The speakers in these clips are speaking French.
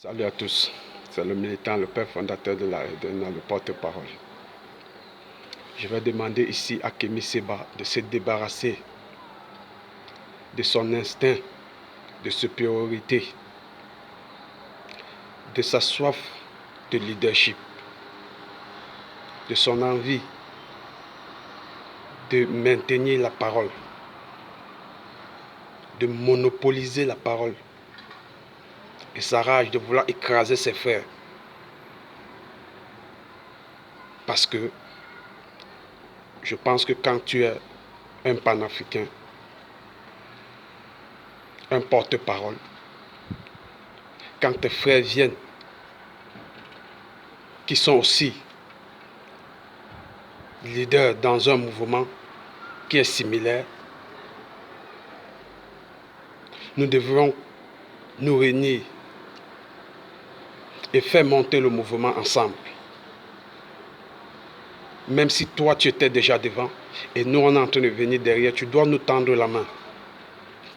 Salut à tous, c'est le militant, le père fondateur de la RDNA, le porte-parole. Je vais demander ici à Kémy Séba de se débarrasser de son instinct de supériorité, de sa soif de leadership, de son envie de maintenir la parole, de monopoliser la parole et sa rage de vouloir écraser ses frères. Parce que je pense que quand tu es un panafricain, un porte-parole, quand tes frères viennent, qui sont aussi leaders dans un mouvement qui est similaire, nous devrons nous réunir et faire monter le mouvement ensemble. Même si toi tu étais déjà devant et nous on est en train de venir derrière, tu dois nous tendre la main.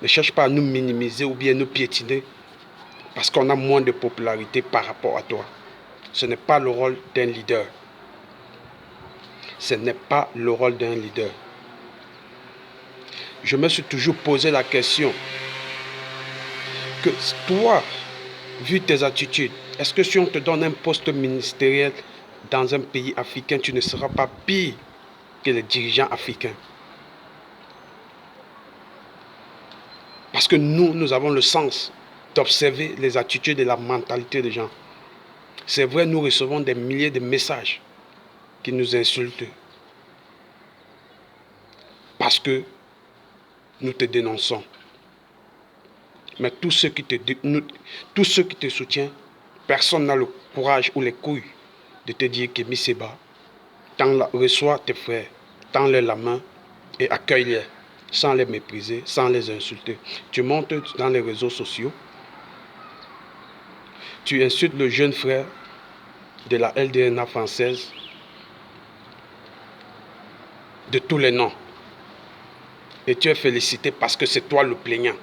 Ne cherche pas à nous minimiser ou bien nous piétiner parce qu'on a moins de popularité par rapport à toi. Ce n'est pas le rôle d'un leader. Ce n'est pas le rôle d'un leader. Je me suis toujours posé la question que toi, vu tes attitudes, est-ce que si on te donne un poste ministériel dans un pays africain, tu ne seras pas pire que les dirigeants africains? Parce que nous avons le sens d'observer les attitudes et la mentalité des gens. C'est vrai, nous recevons des milliers de messages qui nous insultent. Parce que nous te dénonçons. Mais tous ceux qui te soutiennent, personne n'a le courage ou les couilles de te dire Kémy Séba, reçois tes frères, tends-leur la main et accueille-les sans les mépriser, sans les insulter. Tu montes dans les réseaux sociaux, tu insultes le jeune frère de la LDNA française de tous les noms. Et tu es félicité parce que c'est toi le plaignant.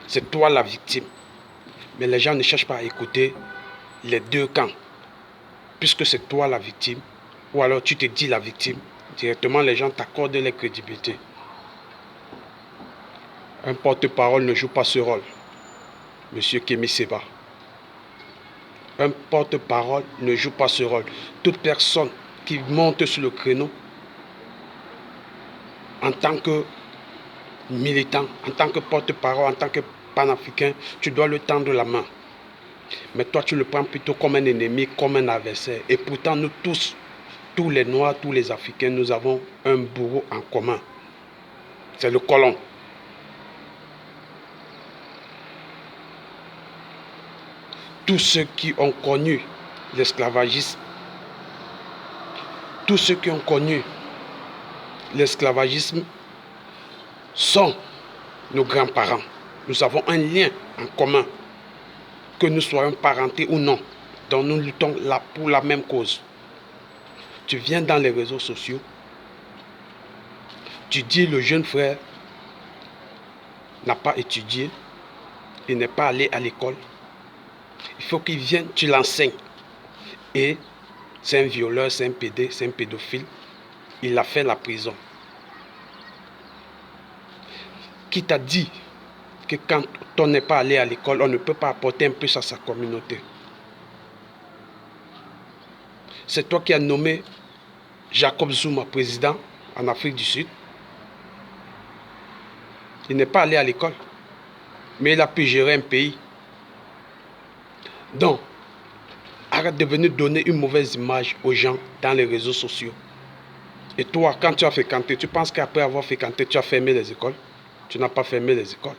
C'est toi la victime. Mais les gens ne cherchent pas à écouter les deux camps. Puisque c'est toi la victime, ou alors tu te dis la victime, directement les gens t'accordent la crédibilité. Un porte-parole ne joue pas ce rôle, Monsieur Kémy Séba. Un porte-parole ne joue pas ce rôle. Toute personne qui monte sur le créneau, en tant que militant, en tant que porte-parole, en tant que panafricain, tu dois lui tendre la main. Mais toi, tu le prends plutôt comme un ennemi, comme un adversaire. Et pourtant, nous tous les Noirs, tous les Africains, nous avons un bourreau en commun. C'est le colon. Tous ceux qui ont connu l'esclavagisme, tous ceux qui ont connu l'esclavagisme sont nos grands-parents. Nous avons un lien en commun, que nous soyons parentés ou non, dont nous luttons là pour la même cause. Tu viens dans les réseaux sociaux, tu dis le jeune frère n'a pas étudié, il n'est pas allé à l'école, il faut qu'il vienne, tu l'enseignes. Et c'est un violeur, c'est un PD, c'est un pédophile, il a fait la prison. Qui t'a dit que quand on n'est pas allé à l'école, on ne peut pas apporter un plus à sa communauté? C'est toi qui as nommé Jacob Zuma président en Afrique du Sud. Il n'est pas allé à l'école, mais il a pu gérer un pays. Donc, arrête de venir donner une mauvaise image aux gens dans les réseaux sociaux. Et toi, quand tu as fréquenté, tu penses qu'après avoir fréquenté, tu as fermé les écoles? Tu n'as pas fermé les écoles.